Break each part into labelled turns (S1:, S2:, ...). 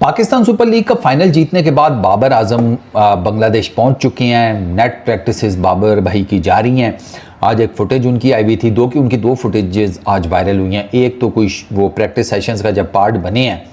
S1: Pakistan super league का final जीतने के बाद बाबर आजम बांग्लादेश पहुंच चुके हैं। नेट प्रैक्टिसेस बाबर भाई की जारी हैं। आज एक फुटेज उनकी आई हुई थी, उनकी दो फुटेजेस आज वायरल हुई हैं। एक तो कोई वो प्रैक्टिस सेशंस का जब पार्ट बने हैं,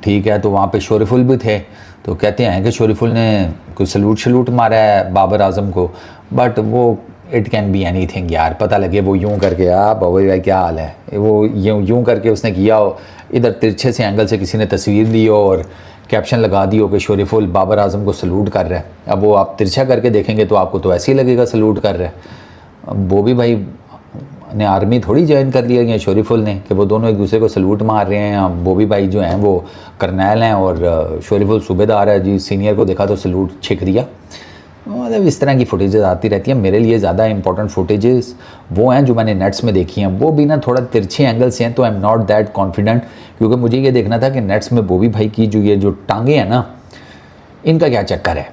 S1: ठीक है, तो वहाँ पे शोरीफुल भी थे, तो कहते हैं कि शोरीफुल ने कोई सलूट मारा है बाबर आजम को, बट वो it can be any thing यार। पता लगे वो यूं करके बाबा भाई क्या हाल है, वो यूं करके उसने किया हो, इधर तिरछे से एंगल से किसी ने तस्वीर ली हो और कैप्शन लगा दी हो कि शोरीफुल बाबर आजम को सलूट कर रहा है। अब वो आप तिरछा करके देखेंगे तो आपको तो ऐसे ही लगेगा सलूट कर रहा है। अब बॉबी भाई ने आर्मी थोड़ी ज्वाइन कर लिया है शोरीफुल ने कि वो दोनों एक दूसरे को सलूट मार रहे हैं। अब बॉबी भाई जो हैं वो करनैल हैं और शोरीफुल सूबेदार है जी, सीनियर को देखा तो सलूट छिक दिया। मतलब इस तरह की फुटेजेस आती रहती हैं। मेरे लिए ज़्यादा इंपॉर्टेंट फुटेजेस वो हैं जो मैंने नेट्स में देखी हैं, वो भी ना थोड़ा तिरछे एंगल से हैं, तो I am not that confident, क्योंकि मुझे ये देखना था कि नेट्स में बॉबी भाई की जो टांगे हैं ना, इनका क्या चक्कर है।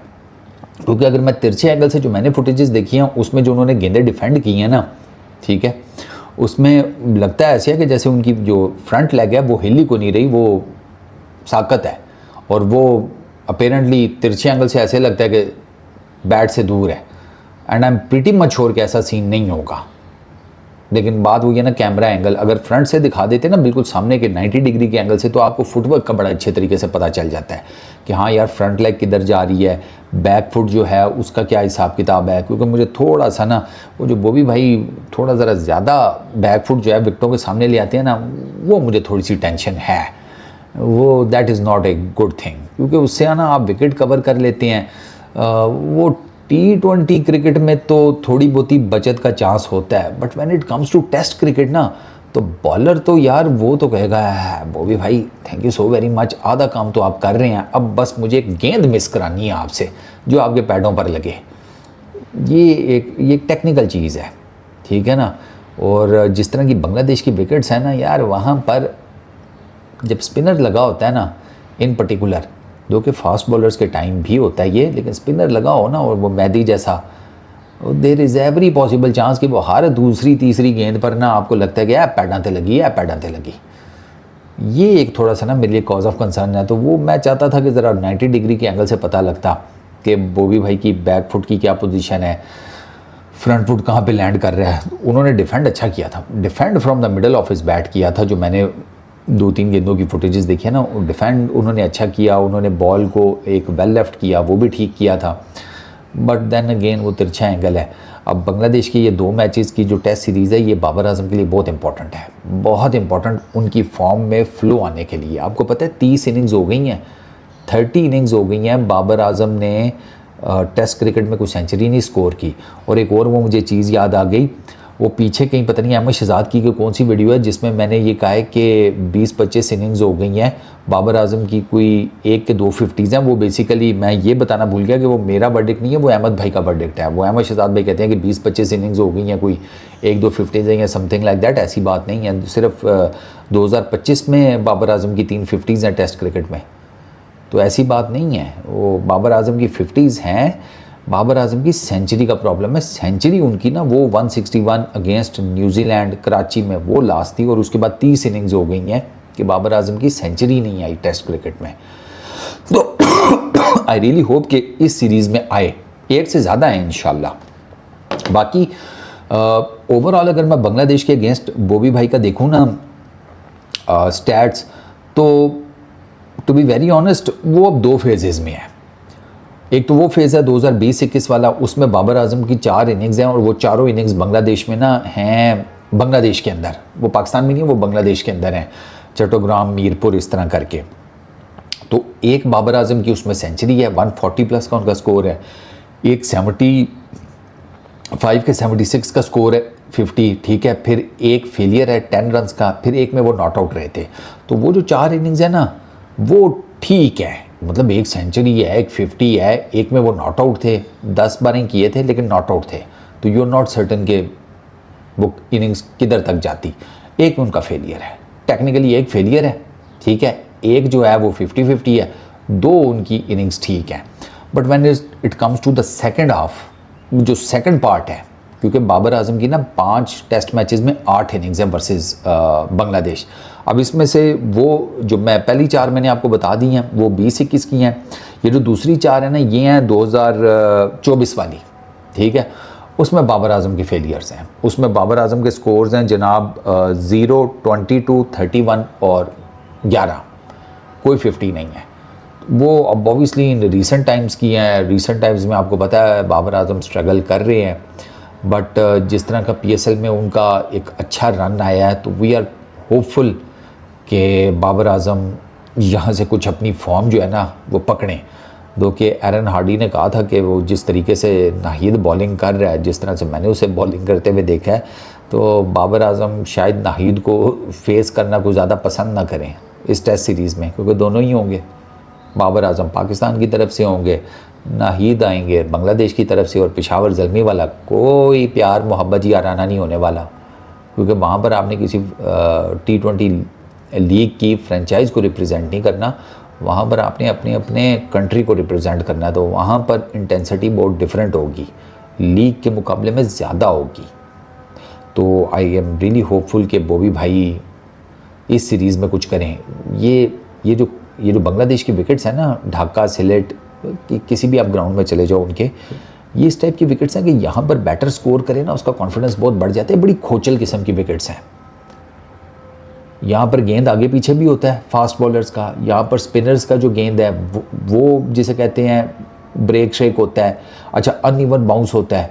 S1: क्योंकि अगर मैं तिरछे एंगल से जो मैंने फुटेजेस देखी हैं उसमें जो उन्होंने गेंदें डिफेंड की हैं ना, ठीक है, उसमें लगता है ऐसे है कि जैसे उनकी जो फ्रंट लेग है वो हिली को नहीं रही, वो साकत है, और वो अपेरेंटली तिरछे एंगल से ऐसे लगता है कि बैट से दूर है। And I am pretty much sure कि ऐसा सीन नहीं होगा। लेकिन बात वो ये ना, कैमरा एंगल अगर फ्रंट से दिखा देते ना बिल्कुल सामने के 90 डिग्री के एंगल से, तो आपको फुटवर्क का बड़ा अच्छे तरीके से पता चल जाता है कि हाँ यार फ्रंट लेग किधर जा रही है, बैक फुट जो है उसका क्या हिसाब किताब है। क्योंकि मुझे थोड़ा सा ना वो जो बॉबी भाई थोड़ा ज़रा ज़्यादा बैक फुट जो है विकेटों के सामने ले आते हैं ना, वो मुझे थोड़ी सी टेंशन है। वो that is not a good thing, क्योंकि उससे ना आप विकेट कवर कर लेते हैं। वो T20 क्रिकेट में तो थोड़ी बहुत ही बचत का चांस होता है, but when it comes to test cricket ना, तो बॉलर तो यार वो तो कहेगा बॉबी भाई thank you so very much, आधा काम तो आप कर रहे हैं, अब बस मुझे एक गेंद मिस करानी है आपसे जो आपके पैडों पर लगे। ये एक टेक्निकल चीज़ है, ठीक है ना। और जिस तरह की बांग्लादेश की विकेट्स हैं ना यार, वहाँ पर जब स्पिनर लगा होता है ना, इन पर्टिकुलर जो कि फास्ट बॉलर्स के टाइम भी होता है ये, लेकिन स्पिनर लगा हो ना और वो मैदी जैसा, there is every possible chance कि वो हर दूसरी तीसरी गेंद पर ना आपको लगता है कि पैडां ते लगी। ये एक थोड़ा सा ना मेरे लिए कॉज ऑफ कंसर्न है। तो वो मैं चाहता था कि ज़रा 90 डिग्री के एंगल से पता लगता कि बॉबी भाई की बैक फुट की क्या पोजीशन है, फ्रंट फुट कहाँ पे लैंड कर रहा है। उन्होंने डिफेंड अच्छा किया था, defend from the middle of his bat किया था। जो मैंने 2-3 गेंदों की फुटेजेस देखी है ना, डिफेंड उन्होंने अच्छा किया, उन्होंने बॉल को एक वेल लेफ्ट किया, वो भी ठीक किया था। बट देन अगेन वो तिरछा एंगल है। अब बांग्लादेश की ये 2 मैचेस की जो टेस्ट सीरीज़ है, ये बाबर आजम के लिए बहुत इंपॉर्टेंट है, बहुत इंपॉर्टेंट उनकी फॉर्म में फ़्लो आने के लिए। आपको पता है 30 इनिंग्स हो गई हैं, 30 इनिंग्स हो गई हैं, बाबर आजम ने टेस्ट क्रिकेट में कोई सेंचुरी नहीं स्कोर की। और एक और वो मुझे चीज़ याद आ गई, वो पीछे कहीं पता नहीं अहमद शहजाद की कौन सी वीडियो है जिसमें मैंने ये कहा है कि 20-25 इनिंग्स हो गई हैं, बाबर आजम की कोई 1 के 2 50s हैं। वो बेसिकली मैं ये बताना भूल गया कि वो मेरा वर्डिक्ट नहीं है, वो अहमद भाई का वर्डिक्ट है। वो अहमद शहजाद भाई कहते हैं कि 20-25 इनिंग्स हो गई हैं, कोई 1-2 50s हैं या समथिंग लाइक दैट। ऐसी बात नहीं है, सिर्फ 2025 में बाबर आजम की 3 50s हैं टेस्ट क्रिकेट में, तो ऐसी बात नहीं है। वो बाबर आजम की 50s हैं, बाबर आजम की सेंचुरी का प्रॉब्लम है। सेंचुरी उनकी ना वो 161 अगेंस्ट न्यूजीलैंड कराची में वो लास्ट थी, और उसके बाद 30 इनिंग्स हो गई हैं कि बाबर आजम की सेंचुरी नहीं आई टेस्ट क्रिकेट में। तो आई रियली होप कि इस सीरीज़ में आए, एक से ज़्यादा है इंशाल्लाह। बाकी ओवरऑल अगर मैं बांग्लादेश के अगेंस्ट बॉबी भाई का देखूँ ना स्टैट्स, तो टू बी वेरी ऑनेस्ट वो अब 2 फेजेज़ में है। एक तो वो फेज़ है 2020-21 वाला, उसमें बाबर आजम की 4 इनिंग्स हैं, और वो चारों इनिंग्स बांग्लादेश में ना हैं, बांग्लादेश के अंदर, वो पाकिस्तान में नहीं है, वो बांग्लादेश के अंदर हैं, चट्टग्राम, मीरपुर, इस तरह करके। तो एक बाबर आजम की उसमें सेंचुरी है, 140 प्लस का उनका स्कोर है, एक 75 के 76 का स्कोर है, 50, ठीक है, फिर एक फेलियर है 10 रन्स का, फिर एक में वो नॉट आउट रहे थे। तो वो जो 4 इनिंग्स है ना वो ठीक है, मतलब एक सेंचुरी है, एक 50 है, एक में वो नॉट आउट थे, 10 बारिंग किए थे लेकिन नॉट आउट थे, तो यू आर नॉट सर्टन के वो इनिंग्स किधर तक जाती। एक में उनका फेलियर है, टेक्निकली एक फेलियर है, ठीक है, एक जो है वो 50-50 है, 2 उनकी इनिंग्स ठीक है। But when it comes to the second half, जो सेकंड पार्ट है, क्योंकि बाबर आजम की ना 5 टेस्ट मैचेस में 8 इनिंग्स हैं वर्सेस बांग्लादेश। अब इसमें से वो जो मैं पहली 4 मैंने आपको बता दी हैं वो 20-21 की हैं, ये जो दूसरी 4 है ना ये हैं 2024 वाली, ठीक है। उसमें बाबर आजम के फेलियर्स हैं, उसमें बाबर आजम के स्कोर्स हैं जनाब 0, 22, 31 और 11, कोई 50 नहीं है। वो अब ऑब्वियसली इन रिसेंट टाइम्स की हैं, रिसेंट टाइम्स में आपको पता है बाबर आजम स्ट्रगल कर रहे हैं, बट जिस तरह का PSL में उनका एक अच्छा रन आया है तो वी आर होपफुल कि बाबर आजम यहाँ से कुछ अपनी फॉर्म जो है ना वो पकड़ें। दो कि एरन हार्डी ने कहा था कि वो जिस तरीके से नाहिद बॉलिंग कर रहा है, जिस तरह से मैंने उसे बॉलिंग करते हुए देखा है, तो बाबर आजम शायद नाहिद को फेस करना को ज़्यादा पसंद ना करें इस टेस्ट सीरीज़ में, क्योंकि दोनों ही होंगे। बाबर आजम पाकिस्तान की तरफ से होंगे, नाहिद आएंगे बांग्लादेश की तरफ से, और पेशावर ज़ल्मी वाला कोई प्यार मोहब्बत याराना नहीं होने वाला, क्योंकि वहाँ पर आपने किसी T20 लीग की फ्रेंचाइज को रिप्रेजेंट नहीं करना, वहाँ पर आपने अपने अपने कंट्री को रिप्रेजेंट करना है। तो वहाँ पर इंटेंसिटी बहुत डिफरेंट होगी, लीग के मुकाबले में ज़्यादा होगी। तो आई एम रियली होपफुल कि बॉबी भाई इस सीरीज़ में कुछ करें। ये जो बांग्लादेश की विकेट्स हैं ना, ढाका, सिलेट, किसी भी आप ग्राउंड में चले जाओ उनके, ये इस टाइप की विकेट्स हैं कि यहाँ पर बैटर स्कोर करे ना उसका कॉन्फिडेंस बहुत बढ़ जाता है। बड़ी खोचल किस्म की विकेट्स हैं। यहाँ पर गेंद आगे पीछे भी होता है फास्ट बॉलर्स का, यहाँ पर स्पिनर्स का जो गेंद है वो जिसे कहते हैं ब्रेक शेक होता है। अच्छा, अनइवन बाउंस होता है,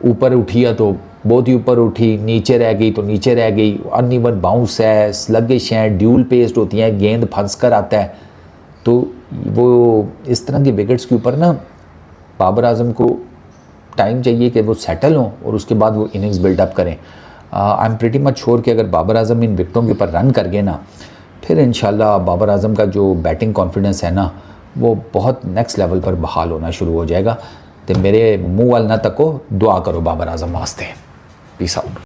S1: ऊपर उठी है तो बहुत ही ऊपर उठी, नीचे रह गई तो नीचे रह गई, अनइवन बाउंस है, स्लगिश हैं, ड्यूल पेस्ड होती हैं, गेंद फंस कर आता है। तो वो इस तरह की विकेट्स के ऊपर ना बाबर आजम को टाइम चाहिए कि वो सेटल हों और उसके बाद वो इनिंग्स बिल्डअप करें। I am pretty much sure कि अगर बाबर आजम इन विकेटों के ऊपर रन कर गए ना, फिर इंशाल्लाह बाबर आजम का जो बैटिंग कॉन्फिडेंस है ना वो बहुत नेक्स्ट लेवल पर बहाल होना शुरू हो जाएगा। तो मेरे मुँह वाल ना तको, दुआ करो बाबर आजम वास्ते। Peace out.